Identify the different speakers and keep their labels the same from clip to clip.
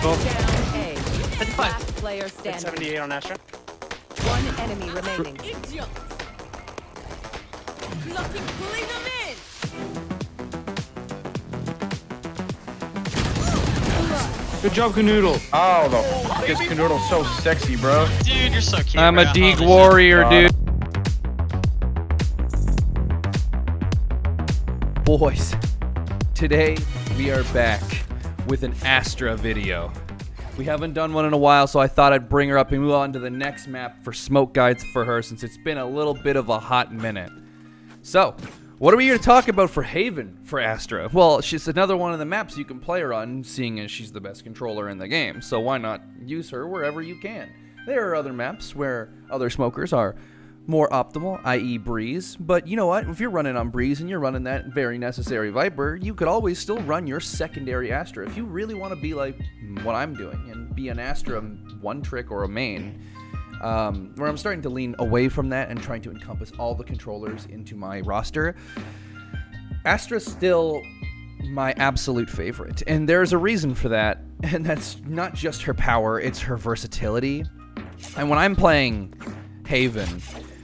Speaker 1: Both.
Speaker 2: Down A.
Speaker 1: 55.
Speaker 2: Last player
Speaker 3: Hit
Speaker 2: standing.
Speaker 3: 78 on Astra.
Speaker 2: One enemy remaining.
Speaker 4: Idiots! Lucky pulling them in!
Speaker 1: Good job, Kanoodle.
Speaker 5: Oh, the fuck is Kanoodle so sexy, bro?
Speaker 6: Dude, you're so cute.
Speaker 7: I'm a
Speaker 6: bro.
Speaker 7: Deeg
Speaker 6: Holy
Speaker 7: warrior,
Speaker 5: God.
Speaker 7: dude. Boys, today we are back with an Astra video. We haven't done one in a while, so I thought I'd bring her up and move on to the next map for smoke guides for her, since it's been a little bit of a hot minute. So, what are we here to talk about for Haven for Astra? Well, she's another one of the maps you can play her on, seeing as she's the best controller in the game, so why not use her wherever you can? There are other maps where other smokers are more optimal, i.e. Breeze, but you know what? If you're running on Breeze and you're running that very necessary Viper, you could always still run your secondary Astra. If you really want to be like what I'm doing and be an Astra one trick or a main, where I'm starting to lean away from that and trying to encompass all the controllers into my roster, Astra's still my absolute favorite, and there's a reason for that, and that's not just her power, it's her versatility. And when I'm playing Haven,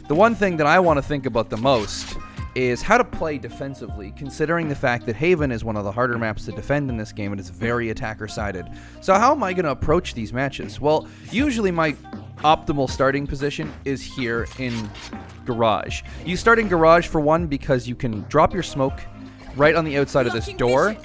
Speaker 7: the one thing that I want to think about the most is how to play defensively, considering the fact that Haven is one of the harder maps to defend in this game and it's very attacker-sided. So how am I going to approach these matches? Well, usually my optimal starting position is here in Garage. You start in Garage for one because you can drop your smoke right on the outside of this door.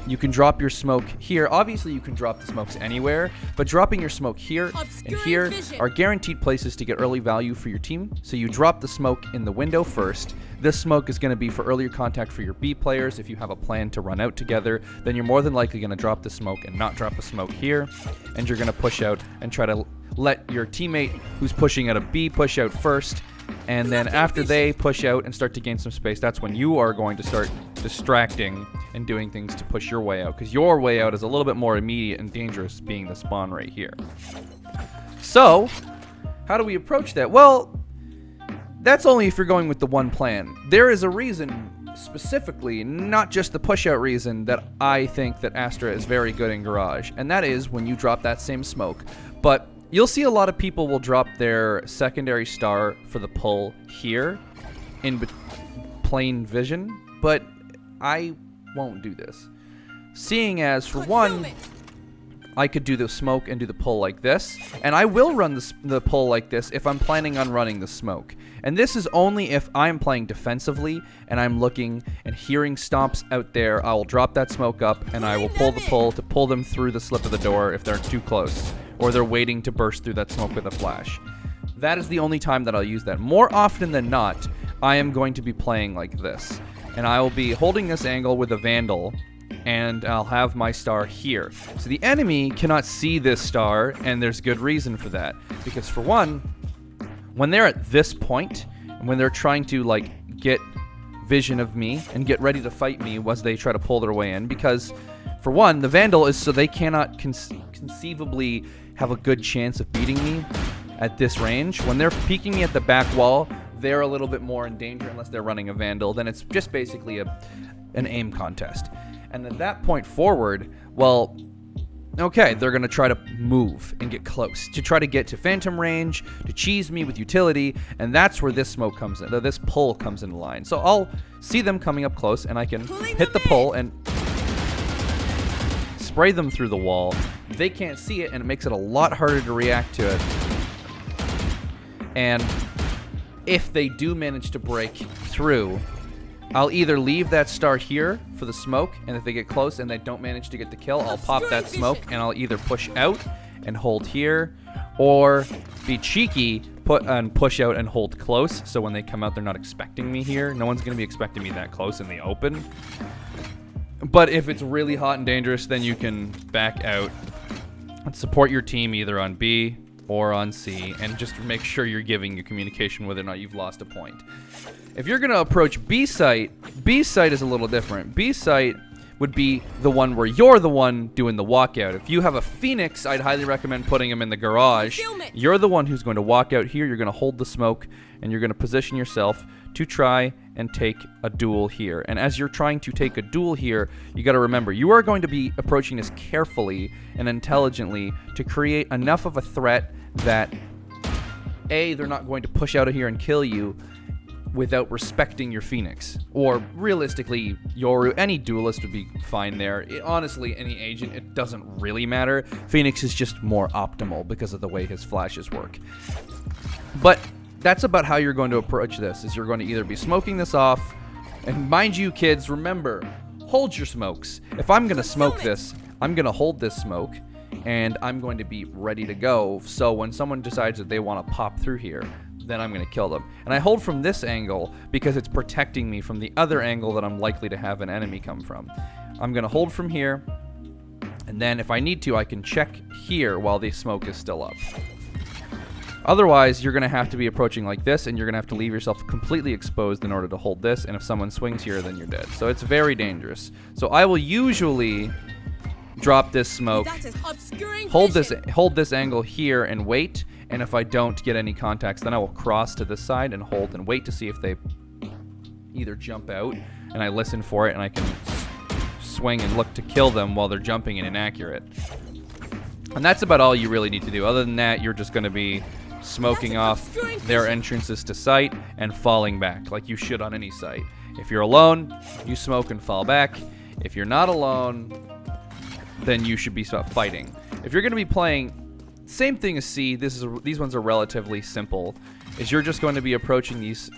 Speaker 7: You can drop your smoke here. Obviously, you can drop the smokes anywhere, but dropping your smoke here and here are guaranteed places to get early value for your team. So you drop the smoke in the window first. This smoke is going to be for earlier contact for your B players. If you have a plan to run out together, then you're more than likely going to drop the smoke and not drop a smoke here. And you're going to push out and try to let your teammate who's pushing out a B push out first. And then after they push out and start to gain some space, that's when you are going to start distracting and doing things to push your way out, because your way out is a little bit more immediate and dangerous, being the spawn right here. So, how do we approach that? Well, that's only if you're going with the one plan. There is a reason specifically, not just the push out reason, that I think that Astra is very good in Garage, and that is when you drop that same smoke. But you'll see a lot of people will drop their secondary star for the pull here in plain vision, but I won't do this. Seeing as, for one, I could do the smoke and do the pull like this, and I will run the pull like this if I'm planning on running the smoke. And this is only if I'm playing defensively and I'm looking and hearing stomps out there. I will drop that smoke up and I will pull the pull to pull them through the slip of the door if they're too close, or they're waiting to burst through that smoke with a flash. That is the only time that I'll use that. More often than not, I am going to be playing like this, and I will be holding this angle with a Vandal, and I'll have my star here. So the enemy cannot see this star, and there's good reason for that. Because for one, when they're at this point, when they're trying to like get vision of me and get ready to fight me as they try to pull their way in, because for one, the Vandal is so they cannot conceivably have a good chance of beating me at this range. When they're peeking me at the back wall, they're a little bit more in danger unless they're running a Vandal. Then it's just basically an aim contest. And at that point forward, well, okay, they're going to try to move and get close, to try to get to phantom range, to cheese me with utility, and that's where this smoke comes in, this pull comes into line. So I'll see them coming up close, and I can hit the pull and spray them through the wall. They can't see it, and it makes it a lot harder to react to it. And if they do manage to break through, I'll either leave that star here for the smoke, and if they get close and they don't manage to get the kill, I'll pop that smoke and I'll either push out and hold here, or be cheeky, push out and hold close, so when they come out they're not expecting me here. No one's going to be expecting me that close in the open. But if it's really hot and dangerous, then you can back out and support your team either on B or on C, and just make sure you're giving your communication whether or not you've lost a point. If you're going to approach B site is a little different. B site would be the one where you're the one doing the walkout. If you have a Phoenix, I'd highly recommend putting him in the garage. You're the one who's going to walk out here, you're going to hold the smoke, and you're going to position yourself to try and take a duel here. And as you're trying to take a duel here, you got to remember, you are going to be approaching this carefully and intelligently to create enough of a threat that A, they're not going to push out of here and kill you without respecting your Phoenix. Or realistically, any duelist would be fine there. Honestly, any agent, it doesn't really matter. Phoenix is just more optimal because of the way his flashes work. But that's about how you're going to approach this, is you're going to either be smoking this off, and mind you, kids, remember, hold your smokes. If I'm going to smoke this, I'm going to hold this smoke, and I'm going to be ready to go. So when someone decides that they want to pop through here, then I'm going to kill them. And I hold from this angle because it's protecting me from the other angle that I'm likely to have an enemy come from. I'm going to hold from here, and then if I need to, I can check here while the smoke is still up. Otherwise, you're going to have to be approaching like this, and you're going to have to leave yourself completely exposed in order to hold this, and if someone swings here, then you're dead. So it's very dangerous. So I will usually drop this smoke, hold this angle here and wait, and if I don't get any contacts, then I will cross to this side and hold and wait to see if they either jump out, and I listen for it, and I can swing and look to kill them while they're jumping and inaccurate. And that's about all you really need to do. Other than that, you're just going to be smoking off their entrances to site and falling back like you should on any site. If you're alone, you smoke and fall back. If you're not alone, then you should be fighting. If you're going to be playing, same thing as C, these ones are relatively simple, is you're just going to be approaching these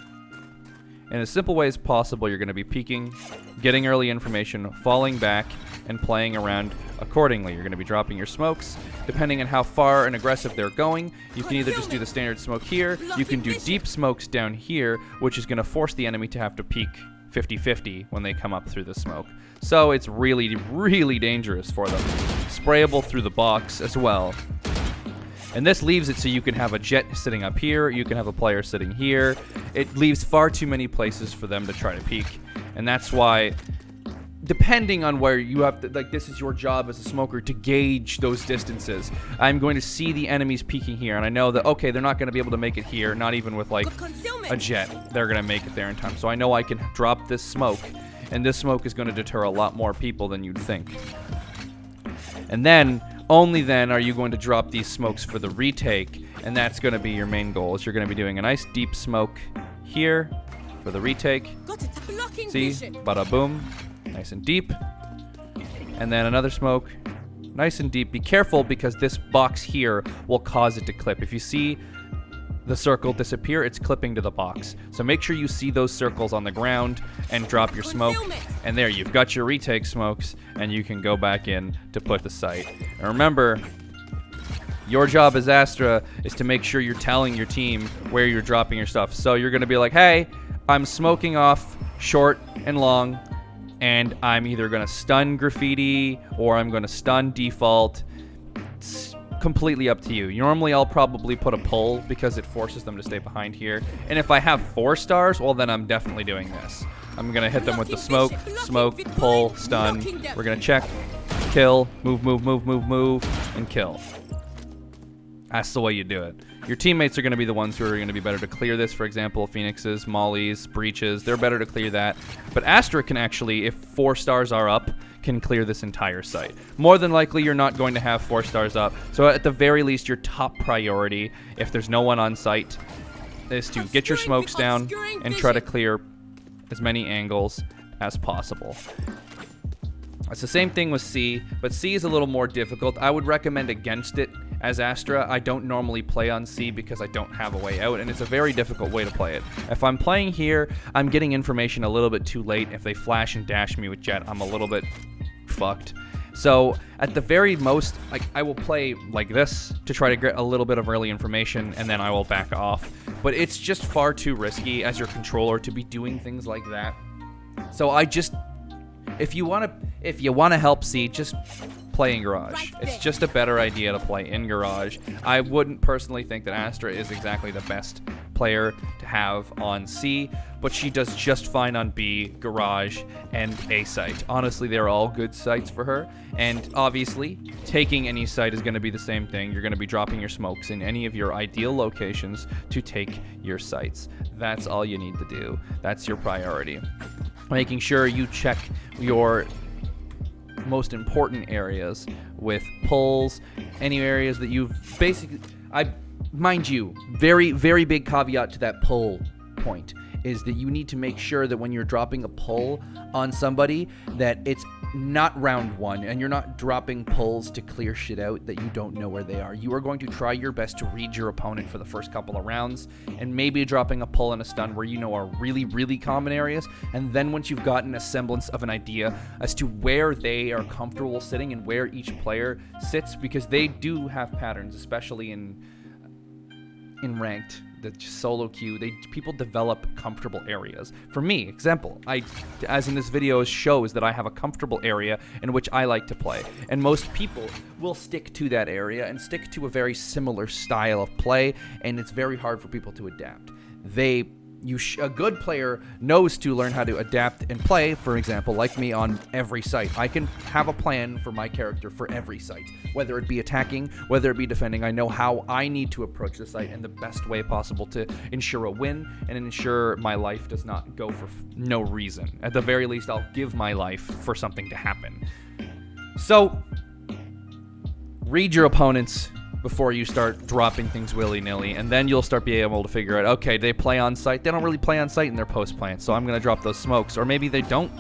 Speaker 7: in as simple way as possible. You're going to be peeking, getting early information, falling back, and playing around accordingly. You're going to be dropping your smokes. Depending on how far and aggressive they're going, you can either just do the standard smoke here, you can do deep smokes down here, which is going to force the enemy to have to peek 50-50 when they come up through the smoke. So it's really, really dangerous for them. Sprayable through the box as well. And this leaves it so you can have a jet sitting up here, you can have a player sitting here. It leaves far too many places for them to try to peek. And that's why, depending on where you have to, like, this is your job as a smoker to gauge those distances. I'm going to see the enemies peeking here, and I know that, okay, they're not going to be able to make it here, not even with, like, a jet. They're going to make it there in time. So I know I can drop this smoke, and this smoke is going to deter a lot more people than you'd think. And then, only then are you going to drop these smokes for the retake, and that's going to be your main goal, is you're going to be doing a nice deep smoke here for the retake. See? Bada boom. Nice and deep. And then another smoke. Nice and deep. Be careful because this box here will cause it to clip. If you see the circle disappear, it's clipping to the box. So make sure you see those circles on the ground and drop your smoke. And there, you've got your retake smokes, and you can go back in to put the site. And remember, your job as Astra is to make sure you're telling your team where you're dropping your stuff. So you're going to be like, hey, I'm smoking off short and long, and I'm either going to stun graffiti or I'm going to stun default. It's completely up to you. Normally, I'll probably put a pull because it forces them to stay behind here. And if I have 4 stars, well, then I'm definitely doing this. I'm going to hit them with the smoke, pull, stun. We're going to check, kill, move, and kill. That's the way you do it. Your teammates are going to be the ones who are going to be better to clear this. For example, Phoenixes, Mollies, Breaches, they're better to clear that. But Astra can actually, if 4 stars are up, can clear this entire site. More than likely, you're not going to have 4 stars up. So at the very least, your top priority, if there's no one on site, is to get your smokes down and try to clear as many angles as possible. It's the same thing with C, but C is a little more difficult. I would recommend against it as Astra. I don't normally play on C because I don't have a way out, and it's a very difficult way to play it. If I'm playing here, I'm getting information a little bit too late. If they flash and dash me with jet, I'm a little bit fucked. So at the very most, like, I will play like this to try to get a little bit of early information, and then I will back off. But it's just far too risky as your controller to be doing things like that. So I just, if you want to help C, just play in Garage. It's just a better idea to play in Garage. I wouldn't personally think that Astra is exactly the best player to have on C, but she does just fine on B, Garage, and A site. Honestly, they're all good sites for her, and obviously, taking any site is going to be the same thing. You're going to be dropping your smokes in any of your ideal locations to take your sites. That's all you need to do. That's your priority. Making sure you check your most important areas with pulls, any areas that you've basically, mind you, very, very big caveat to that pull point is that you need to make sure that when you're dropping a pull on somebody that it's not round one and you're not dropping pulls to clear shit out that you don't know where they are. You are going to try your best to read your opponent for the first couple of rounds and maybe dropping a pull and a stun where you know are really, really common areas. And then once you've gotten a semblance of an idea as to where they are comfortable sitting and where each player sits, because they do have patterns, especially in ranked, the solo queue, people develop comfortable areas. For me, example, as in this video shows that I have a comfortable area in which I like to play, and most people will stick to that area and stick to a very similar style of play, and it's very hard for people to adapt. A good player knows to learn how to adapt and play, for example, like me on every site. I can have a plan for my character for every site, whether it be attacking, whether it be defending. I know how I need to approach the site in the best way possible to ensure a win and ensure my life does not go for no reason. At the very least, I'll give my life for something to happen. So, read your opponents before you start dropping things willy-nilly, and then you'll start being able to figure out, okay, they play on site. They don't really play on site in their post plants, so I'm going to drop those smokes. Or maybe they don't.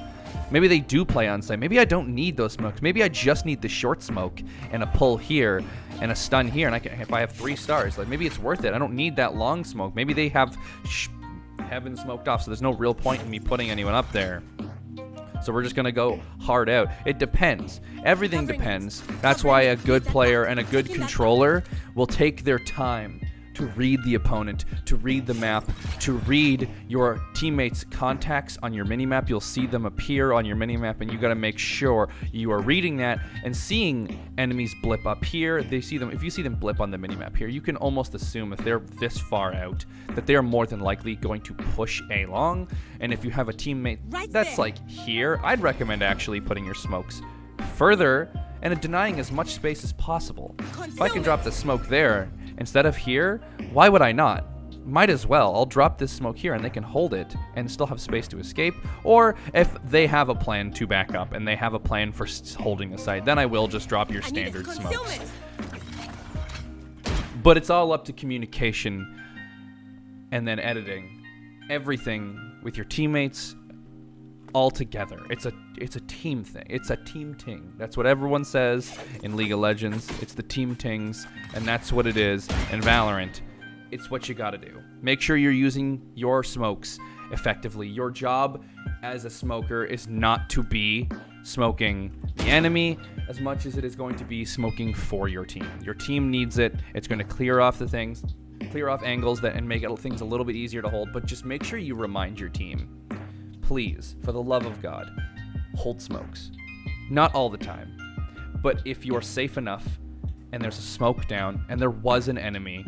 Speaker 7: Maybe they do play on site. Maybe I don't need those smokes. Maybe I just need the short smoke and a pull here and a stun here, and if I have 3 stars, like maybe it's worth it. I don't need that long smoke. Maybe they have heaven smoked off, so there's no real point in me putting anyone up there. So we're just going to go hard out. It depends. Everything depends. That's why a good player and a good controller will take their time to read the opponent, to read the map, to read your teammates' contacts on your minimap. You'll see them appear on your minimap, and you got to make sure you are reading that and seeing enemies blip up here. If you see them blip on the minimap here, you can almost assume if they're this far out that they are more than likely going to push A long. And if you have a teammate that's like here, I'd recommend actually putting your smokes further and denying as much space as possible. If I can drop the smoke there instead of here, why would I not? Might as well. I'll drop this smoke here and they can hold it and still have space to escape. Or if they have a plan to back up and they have a plan for holding the site, then I will just drop your standard smokes. But it's all up to communication and then editing. Everything with your teammates all together. It's a team thing. It's a team ting. That's what everyone says in League of Legends. It's the team tings, and that's what it is in Valorant. It's what you gotta do. Make sure you're using your smokes effectively. Your job as a smoker is not to be smoking the enemy as much as it is going to be smoking for your team. Your team needs it. It's going to clear off angles and make things a little bit easier to hold, but just make sure you remind your team, please, for the love of God, hold smokes. Not all the time, but if you're safe enough and there's a smoke down and there was an enemy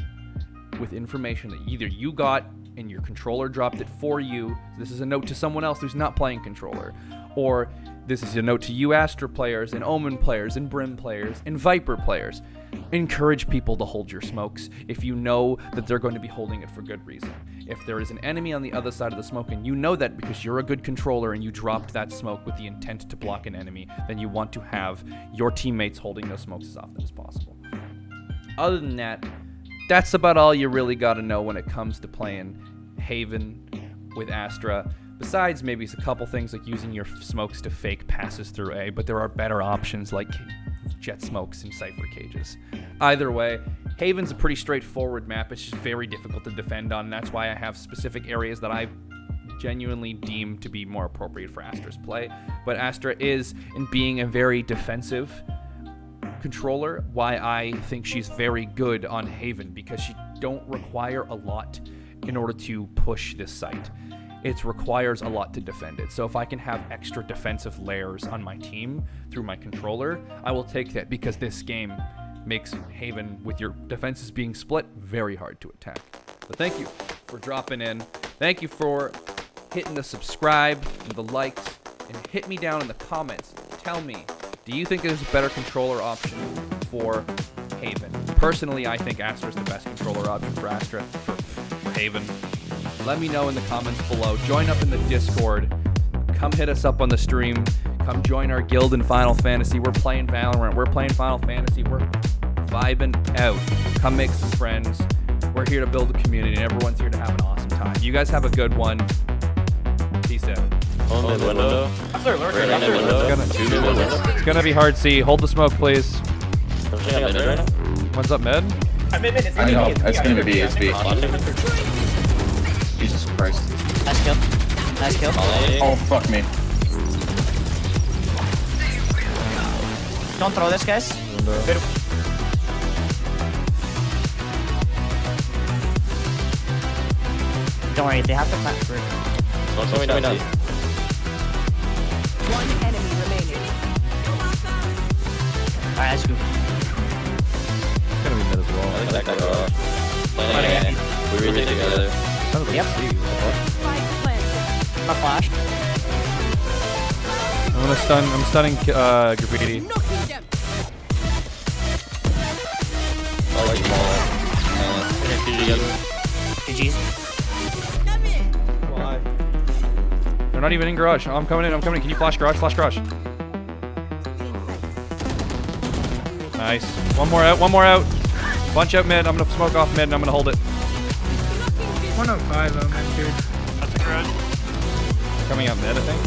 Speaker 7: with information that either you got and your controller dropped it for you, this is a note to someone else who's not playing controller, or this is a note to you Astra players and Omen players and Brim players and Viper players. Encourage people to hold your smokes if you know that they're going to be holding it for good reason. If there is an enemy on the other side of the smoke and you know that because you're a good controller and you dropped that smoke with the intent to block an enemy, then you want to have your teammates holding those smokes as often as possible. Other than that, that's about all you really got to know when it comes to playing Haven with Astra. Besides maybe a couple things like using your smokes to fake passes through A, but there are better options like jet smokes and Cypher cages. Either way, Haven's a pretty straightforward map. It's just very difficult to defend on, and that's why I have specific areas that I genuinely deem to be more appropriate for Astra's play. But Astra is, in being a very defensive controller, why I think she's very good on Haven, because she don't require a lot in order to push this site. It requires a lot to defend it. So if I can have extra defensive layers on my team through my controller, I will take that, because this game makes Haven, with your defenses being split, very hard to attack. But thank you for dropping in. Thank you for hitting the subscribe and the likes, and hit me down in the comments. Tell me, do you think there's a better controller option for Haven? Personally, I think Astra is the best controller option for Astra, for Haven. Let me know in the comments below. Join up in the Discord. Come hit us up on the stream. Come join our guild in Final Fantasy. We're playing Valorant. We're playing Final Fantasy. We're vibing out. Come make some friends. We're here to build a community, and everyone's here to have an awesome time. You guys have a good one. Peace out.
Speaker 3: On the window.
Speaker 7: It's gonna be hard C. Hold the smoke, please. One's up mid.
Speaker 5: I know. It's gonna be. It's B. Jesus Christ.
Speaker 3: Nice kill. Nice kill.
Speaker 5: Oh, fuck me.
Speaker 3: Don't throw this, guys. Don't worry, they have to plant for it.
Speaker 2: One enemy remaining.
Speaker 3: Alright, let's go.
Speaker 7: It's gonna be mid as well.
Speaker 3: We really together. Yep.
Speaker 2: Spike planted.
Speaker 3: A flash.
Speaker 7: I'm stunning Graffiti.
Speaker 2: Knocking them.
Speaker 3: GG's.
Speaker 7: They're not even in garage. Oh, I'm coming in. Can you flash garage? Flash garage. Nice. One more out. Bunch out mid. I'm gonna smoke off mid and I'm gonna hold it.
Speaker 4: 105 on that dude.
Speaker 1: That's a garage.
Speaker 7: Coming out mid, I think.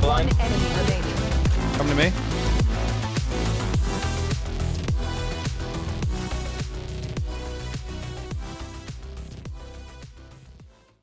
Speaker 2: One enemy remaining.
Speaker 7: Come to me.